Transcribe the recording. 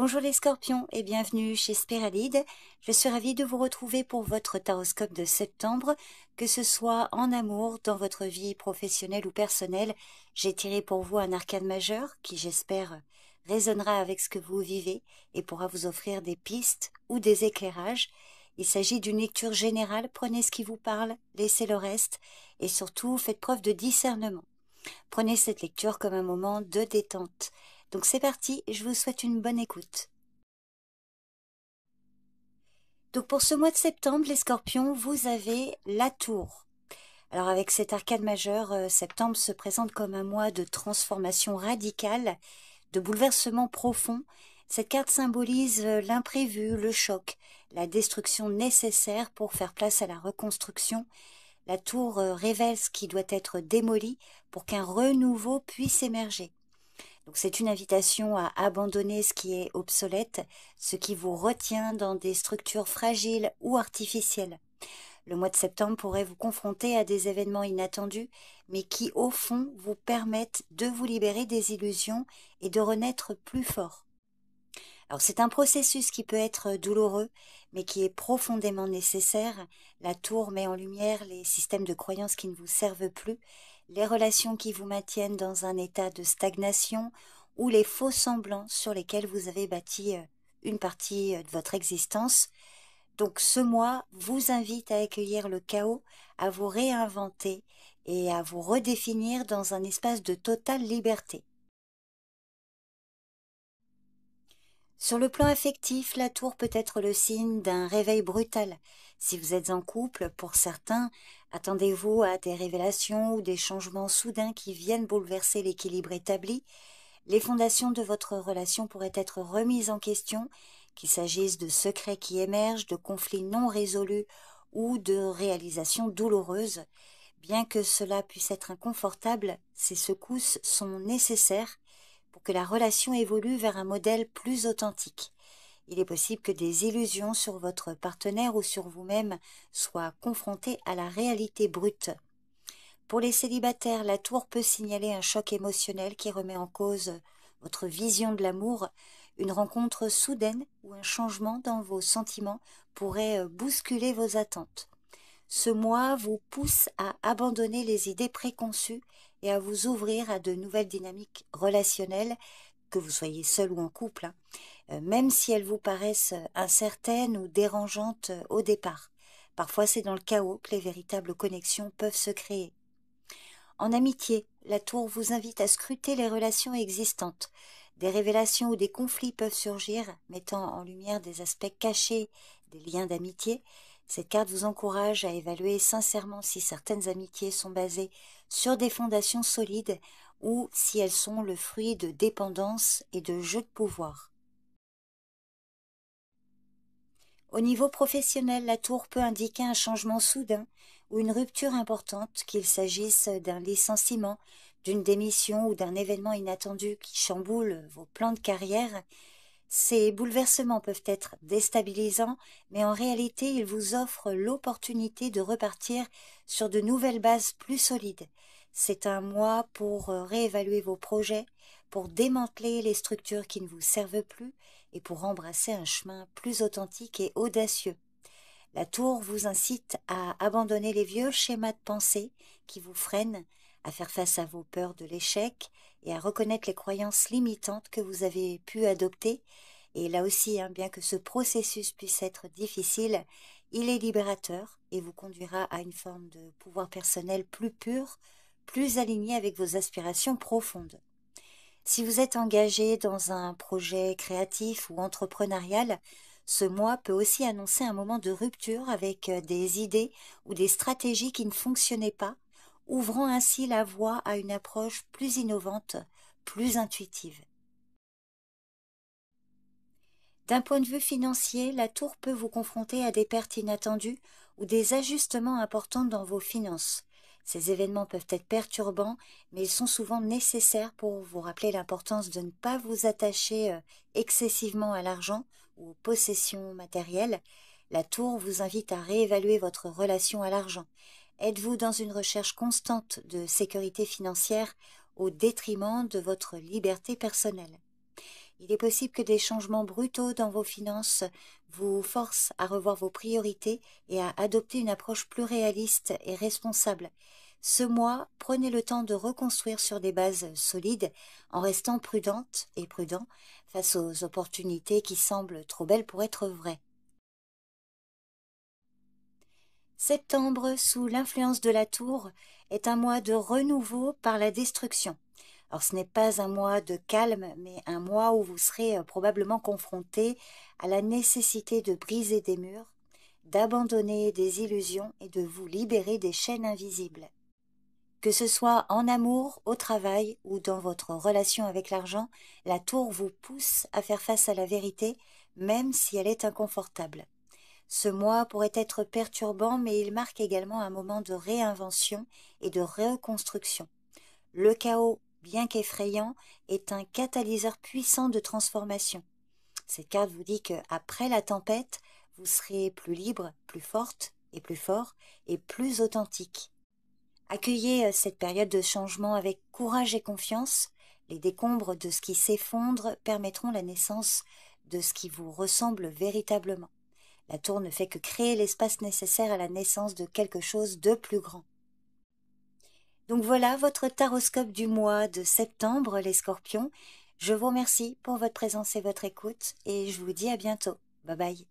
Bonjour les scorpions et bienvenue chez Spiralide. Je suis ravie de vous retrouver pour votre taroscope de septembre, que ce soit en amour, dans votre vie professionnelle ou personnelle. J'ai tiré pour vous un arcane majeur qui, j'espère, résonnera avec ce que vous vivez et pourra vous offrir des pistes ou des éclairages. Il s'agit d'une lecture générale, prenez ce qui vous parle, laissez le reste et surtout faites preuve de discernement. Prenez cette lecture comme un moment de détente. Donc c'est parti, je vous souhaite une bonne écoute. Donc pour ce mois de septembre, les scorpions, vous avez la tour. Alors avec cet arcane majeur, septembre se présente comme un mois de transformation radicale, de bouleversement profond. Cette carte symbolise l'imprévu, le choc, la destruction nécessaire pour faire place à la reconstruction. La tour révèle ce qui doit être démoli pour qu'un renouveau puisse émerger. Donc c'est une invitation à abandonner ce qui est obsolète, ce qui vous retient dans des structures fragiles ou artificielles. Le mois de septembre pourrait vous confronter à des événements inattendus, mais qui au fond vous permettent de vous libérer des illusions et de renaître plus fort. Alors c'est un processus qui peut être douloureux, mais qui est profondément nécessaire. La tour met en lumière les systèmes de croyances qui ne vous servent plus, les relations qui vous maintiennent dans un état de stagnation ou les faux semblants sur lesquels vous avez bâti une partie de votre existence. Donc ce mois vous invite à accueillir le chaos, à vous réinventer et à vous redéfinir dans un espace de totale liberté. Sur le plan affectif, la tour peut être le signe d'un réveil brutal. Si vous êtes en couple, pour certains, attendez-vous à des révélations ou des changements soudains qui viennent bouleverser l'équilibre établi. Les fondations de votre relation pourraient être remises en question, qu'il s'agisse de secrets qui émergent, de conflits non résolus ou de réalisations douloureuses. Bien que cela puisse être inconfortable, ces secousses sont nécessaires pour que la relation évolue vers un modèle plus authentique. Il est possible que des illusions sur votre partenaire ou sur vous-même soient confrontées à la réalité brute. Pour les célibataires, la tour peut signaler un choc émotionnel qui remet en cause votre vision de l'amour. Une rencontre soudaine ou un changement dans vos sentiments pourrait bousculer vos attentes. Ce mois vous pousse à abandonner les idées préconçues et à vous ouvrir à de nouvelles dynamiques relationnelles, que vous soyez seul ou en couple, même si elles vous paraissent incertaines ou dérangeantes au départ. Parfois c'est dans le chaos que les véritables connexions peuvent se créer. En amitié, la tour vous invite à scruter les relations existantes. Des révélations ou des conflits peuvent surgir, mettant en lumière des aspects cachés des liens d'amitié. Cette carte vous encourage à évaluer sincèrement si certaines amitiés sont basées sur des fondations solides ou si elles sont le fruit de dépendance et de jeux de pouvoir. Au niveau professionnel, la tour peut indiquer un changement soudain ou une rupture importante, qu'il s'agisse d'un licenciement, d'une démission ou d'un événement inattendu qui chamboule vos plans de carrière. Ces bouleversements peuvent être déstabilisants, mais en réalité, ils vous offrent l'opportunité de repartir sur de nouvelles bases plus solides. C'est un mois pour réévaluer vos projets, pour démanteler les structures qui ne vous servent plus et pour embrasser un chemin plus authentique et audacieux. La tour vous incite à abandonner les vieux schémas de pensée qui vous freinent, à faire face à vos peurs de l'échec et à reconnaître les croyances limitantes que vous avez pu adopter. Et là aussi, bien que ce processus puisse être difficile, il est libérateur et vous conduira à une forme de pouvoir personnel plus pur, plus aligné avec vos aspirations profondes. Si vous êtes engagé dans un projet créatif ou entrepreneurial, ce mois peut aussi annoncer un moment de rupture avec des idées ou des stratégies qui ne fonctionnaient pas, ouvrant ainsi la voie à une approche plus innovante, plus intuitive. D'un point de vue financier, la tour peut vous confronter à des pertes inattendues ou des ajustements importants dans vos finances. Ces événements peuvent être perturbants, mais ils sont souvent nécessaires pour vous rappeler l'importance de ne pas vous attacher excessivement à l'argent ou aux possessions matérielles. La tour vous invite à réévaluer votre relation à l'argent. Êtes-vous dans une recherche constante de sécurité financière au détriment de votre liberté personnelle ? Il est possible que des changements brutaux dans vos finances vous forcent à revoir vos priorités et à adopter une approche plus réaliste et responsable. Ce mois, prenez le temps de reconstruire sur des bases solides en restant prudente et prudent face aux opportunités qui semblent trop belles pour être vraies. Septembre, sous l'influence de la tour, est un mois de renouveau par la destruction. Alors ce n'est pas un mois de calme, mais un mois où vous serez probablement confronté à la nécessité de briser des murs, d'abandonner des illusions et de vous libérer des chaînes invisibles. Que ce soit en amour, au travail ou dans votre relation avec l'argent, la tour vous pousse à faire face à la vérité, même si elle est inconfortable. Ce mois pourrait être perturbant, mais il marque également un moment de réinvention et de reconstruction. Le chaos, bien qu'effrayant, est un catalyseur puissant de transformation. Cette carte vous dit qu'après la tempête, vous serez plus libre, plus forte et plus fort et plus authentique. Accueillez cette période de changement avec courage et confiance. Les décombres de ce qui s'effondre permettront la naissance de ce qui vous ressemble véritablement. La tour ne fait que créer l'espace nécessaire à la naissance de quelque chose de plus grand. Donc voilà votre taroscope du mois de septembre, les Scorpions. Je vous remercie pour votre présence et votre écoute et je vous dis à bientôt. Bye bye.